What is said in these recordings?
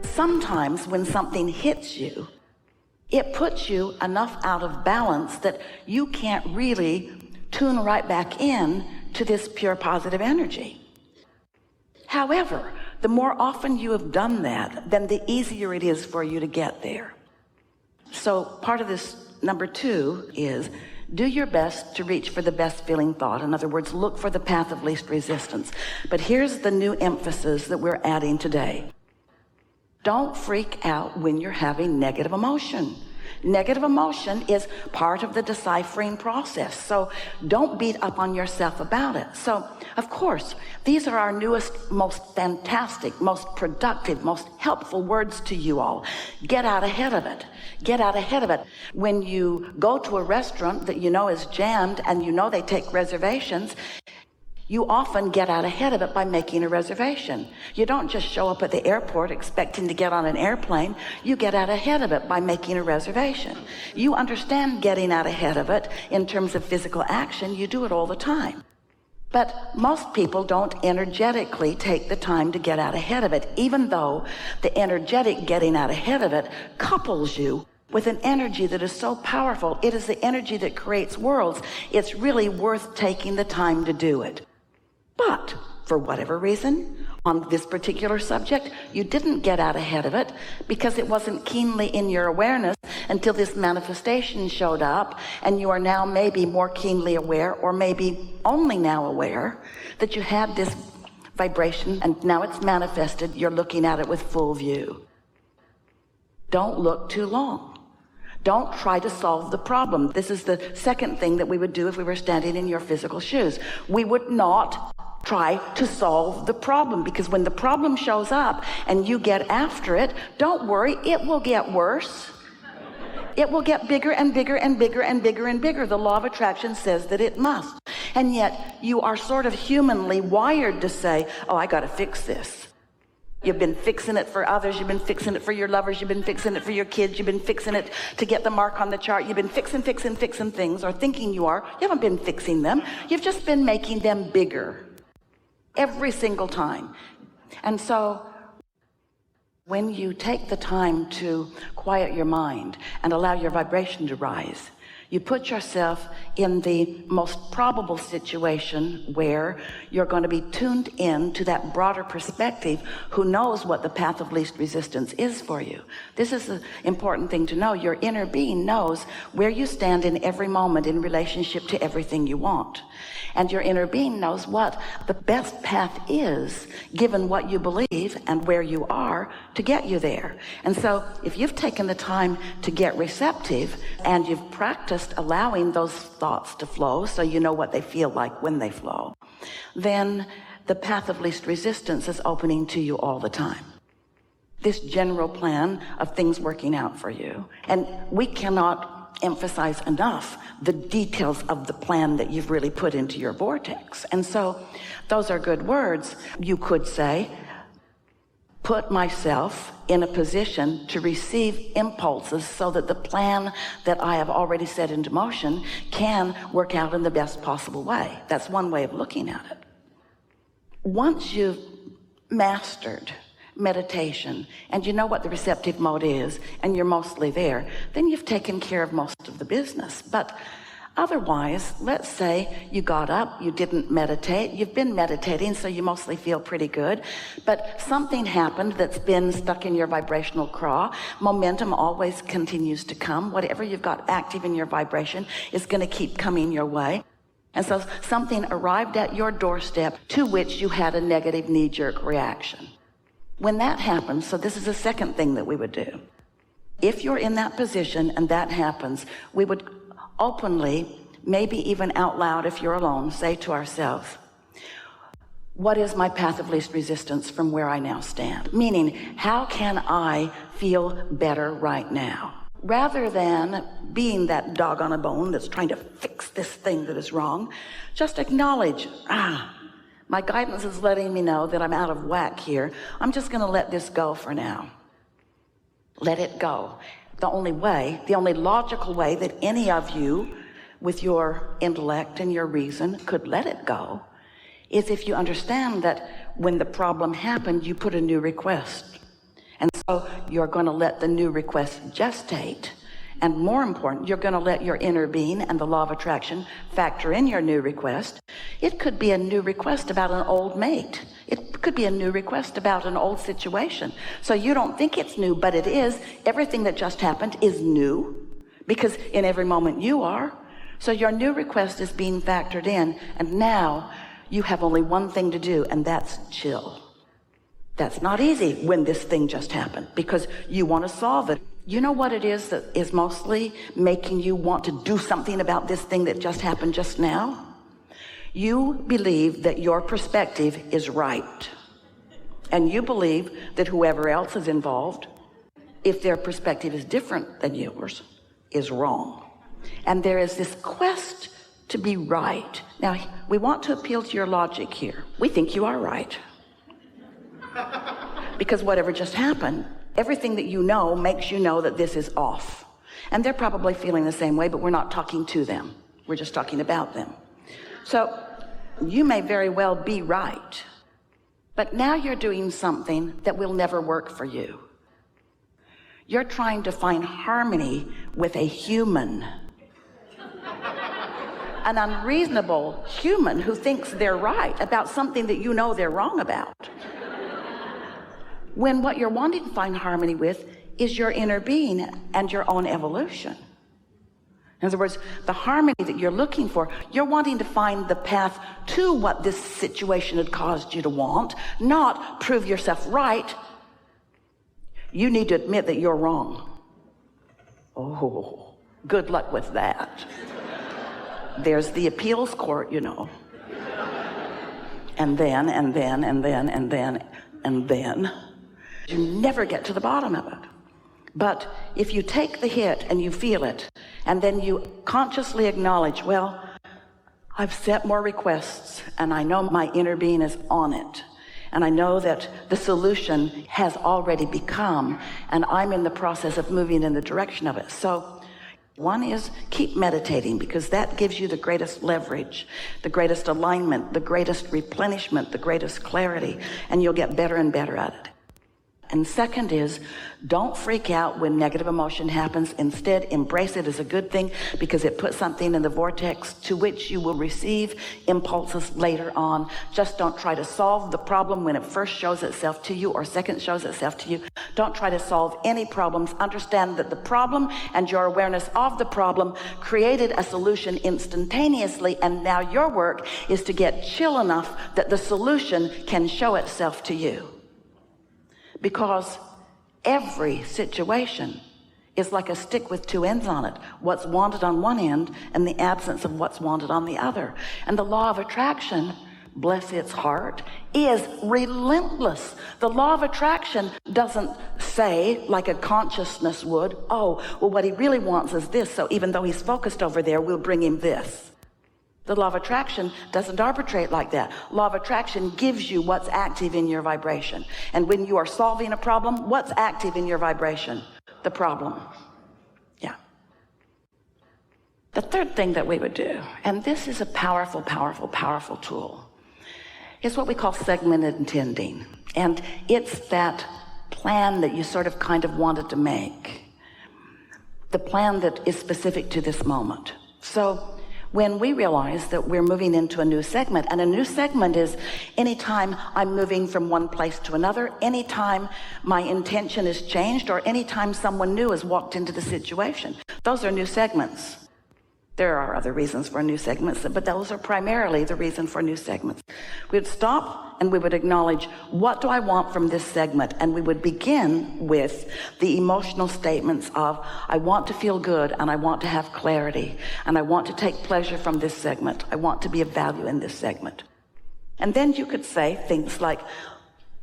Sometimes when something hits you, it puts you enough out of balance that you can't really tune right back in to this pure positive energy. However, the more often you have done that, then the easier it is for you to get there. So part of this number 2 is do your best to reach for the best feeling thought. In other words, look for the path of least resistance. But here's the new emphasis that we're adding today. Don't freak out when you're having negative emotion. Negative emotion is part of the deciphering process. So don't beat up on yourself about it. So, of course, these are our newest, most fantastic, most productive, most helpful words to you all. Get out ahead of it. Get out ahead of it. When you go to a restaurant that you know is jammed and you know they take reservations, you often get out ahead of it by making a reservation. You don't just show up at the airport expecting to get on an airplane. You get out ahead of it by making a reservation. You understand getting out ahead of it in terms of physical action. You do it all the time. But most people don't energetically take the time to get out ahead of it, even though the energetic getting out ahead of it couples you with an energy that is so powerful. It is the energy that creates worlds. It's really worth taking the time to do it. But for whatever reason, on this particular subject, you didn't get out ahead of it because it wasn't keenly in your awareness until this manifestation showed up, and you are now maybe more keenly aware, or maybe only now aware, that you had this vibration and now it's manifested. You're looking at it with full view. Don't look too long. Don't try to solve the problem. This is the second thing that we would do if we were standing in your physical shoes. We would not try to solve the problem, because when the problem shows up and you get after it, don't worry, it will get worse. It will get bigger and bigger and bigger and bigger and bigger. The law of attraction says that it must. And yet you are sort of humanly wired to say, oh, I got to fix this. You've been fixing it for others. You've been fixing it for your lovers. You've been fixing it for your kids. You've been fixing it to get the mark on the chart. You've been fixing things, or thinking you are. You haven't been fixing them. You've just been making them bigger every single time. And so when you take the time to quiet your mind and allow your vibration to rise, you put yourself in the most probable situation where you're going to be tuned in to that broader perspective who knows what the path of least resistance is for you. This is an important thing to know. Your inner being knows where you stand in every moment in relationship to everything you want. And your inner being knows what the best path is, given what you believe and where you are, to get you there. And so if you've taken the time to get receptive and you've practiced allowing those thoughts to flow so you know what they feel like when they flow, then the path of least resistance is opening to you all the time. This general plan of things working out for you. And we cannot emphasize enough the details of the plan that you've really put into your vortex. And so those are good words. You could say, put myself in a position to receive impulses so that the plan that I have already set into motion can work out in the best possible way. That's one way of looking at it. Once you've mastered meditation and you know what the receptive mode is and you're mostly there, then you've taken care of most of the business. But otherwise, let's say you got up, you didn't meditate, you've been meditating, so you mostly feel pretty good, but something happened that's been stuck in your vibrational craw. Momentum always continues to come. Whatever you've got active in your vibration is going to keep coming your way. And so something arrived at your doorstep to which you had a negative knee-jerk reaction. When that happens, so this is the second thing that we would do. If you're in that position and that happens, we would openly, maybe even out loud if you're alone, say to ourselves, what is my path of least resistance from where I now stand? Meaning, how can I feel better right now? Rather than being that dog on a bone that's trying to fix this thing that is wrong, just acknowledge, my guidance is letting me know that I'm out of whack here. I'm just going to let this go for now. Let it go. The only logical way that any of you with your intellect and your reason could let it go is if you understand that when the problem happened, you put a new request And so you're going to let the new request gestate. And more important, you're going to let your inner being and the law of attraction factor in your new request. It could be a new request about an old mate. It could be a new request about an old situation. So you don't think it's new, but it is. Everything that just happened is new, because in every moment you are. So your new request is being factored in, and now you have only one thing to do, and that's chill. That's not easy when this thing just happened, because you want to solve it. You know what it is that is mostly making you want to do something about this thing that just happened just now? You believe that your perspective is right. And you believe that whoever else is involved, if their perspective is different than yours, is wrong. And there is this quest to be right. Now, we want to appeal to your logic here. We think you are right. Because whatever just happened, everything that you know makes you know that this is off. And they're probably feeling the same way, but we're not talking to them. We're just talking about them. So you may very well be right, but now you're doing something that will never work for you. You're trying to find harmony with a human, an unreasonable human who thinks they're right about something that you know they're wrong about. When what you're wanting to find harmony with is your inner being and your own evolution. In other words, the harmony that you're looking for, you're wanting to find the path to what this situation had caused you to want, not prove yourself right. You need to admit that you're wrong. Oh, good luck with that. There's the appeals court, you know. And then. You never get to the bottom of it. But if you take the hit and you feel it, and then you consciously acknowledge, well, I've set more requests, and I know my inner being is on it, and I know that the solution has already become, and I'm in the process of moving in the direction of it. So one is keep meditating, because that gives you the greatest leverage, the greatest alignment, the greatest replenishment, the greatest clarity, and you'll get better and better at it. And second is, don't freak out when negative emotion happens. Instead, embrace it as a good thing, because it puts something in the vortex to which you will receive impulses later on. Just don't try to solve the problem when it first shows itself to you or second shows itself to you. Don't try to solve any problems. Understand that the problem and your awareness of the problem created a solution instantaneously, and now your work is to get chill enough that the solution can show itself to you. Because every situation is like a stick with two ends on it. What's wanted on one end and the absence of what's wanted on the other. And the law of attraction, bless its heart, is relentless. The law of attraction doesn't say, like a consciousness would, oh, well, what he really wants is this, so even though he's focused over there, we'll bring him this. The law of attraction doesn't arbitrate like that. Law of attraction gives you what's active in your vibration. And when you are solving a problem, what's active in your vibration? The problem. Yeah. The third thing that we would do, and this is a powerful, powerful, powerful tool, is what we call segmented intending. And it's that plan that you sort of kind of wanted to make. The plan that is specific to this moment. So when we realize that we're moving into a new segment, and a new segment is anytime I'm moving from one place to another, anytime my intention is changed, or anytime someone new has walked into the situation. Those are new segments. There are other reasons for new segments, but those are primarily the reason for new segments. We would stop and we would acknowledge, what do I want from this segment? And we would begin with the emotional statements of, I want to feel good, and I want to have clarity, and I want to take pleasure from this segment. I want to be of value in this segment. And then you could say things like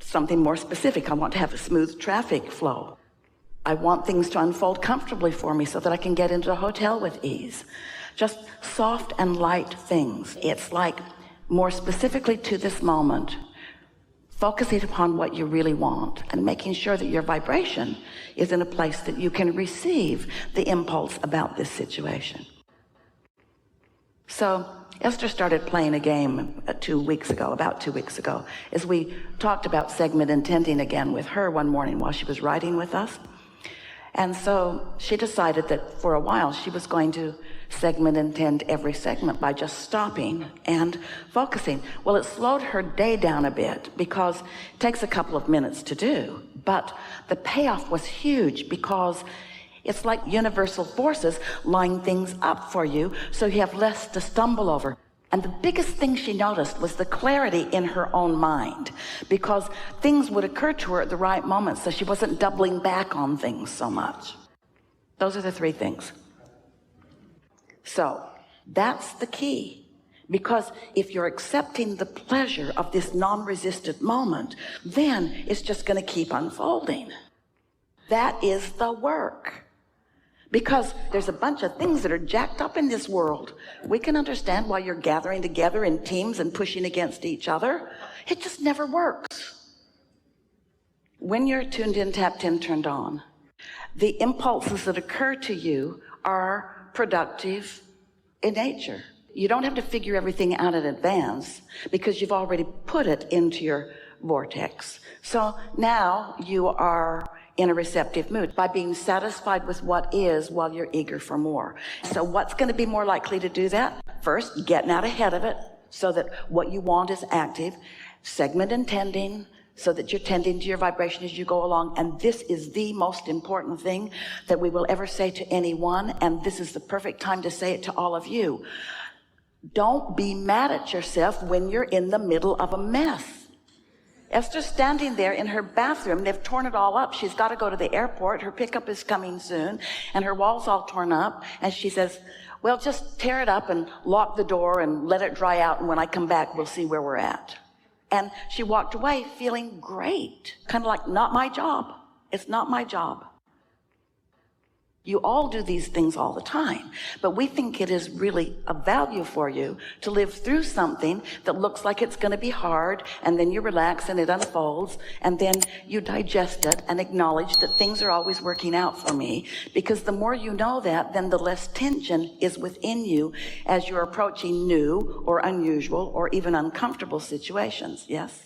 something more specific. I want to have a smooth traffic flow. I want things to unfold comfortably for me so that I can get into a hotel with ease. Just soft and light things. It's like more specifically to this moment, focusing upon what you really want and making sure that your vibration is in a place that you can receive the impulse about this situation. So Esther started playing a game about 2 weeks ago, as we talked about segment intending again with her one morning while she was writing with us. And so she decided that for a while she was going to segment intend every segment by just stopping and focusing. Well, it slowed her day down a bit because it takes a couple of minutes to do, but the payoff was huge because it's like universal forces line things up for you so you have less to stumble over. And the biggest thing she noticed was the clarity in her own mind, because things would occur to her at the right moment, so she wasn't doubling back on things so much. Those are the 3 things. So that's the key, because if you're accepting the pleasure of this non-resistant moment, then it's just going to keep unfolding. That is the work. Because there's a bunch of things that are jacked up in this world. We can understand why you're gathering together in teams and pushing against each other. It just never works. When you're tuned in, tapped in, turned on, the impulses that occur to you are productive in nature. You don't have to figure everything out in advance because you've already put it into your vortex. So now you are in a receptive mood by being satisfied with what is while you're eager for more. So what's going to be more likely to do that? First, getting out ahead of it so that what you want is active. Segment intending so that you're tending to your vibration as you go along. And this is the most important thing that we will ever say to anyone. And this is the perfect time to say it to all of you. Don't be mad at yourself when you're in the middle of a mess. Esther's standing there in her bathroom. They've torn it all up. She's got to go to the airport. Her pickup is coming soon, and her wall's all torn up. And she says, well, just tear it up and lock the door and let it dry out. And when I come back, we'll see where we're at. And she walked away feeling great. Kind of like, not my job. It's not my job. You all do these things all the time, but we think it is really of value for you to live through something that looks like it's going to be hard, and then you relax and it unfolds, and then you digest it and acknowledge that things are always working out for me, because the more you know that, then the less tension is within you as you're approaching new or unusual or even uncomfortable situations. Yes?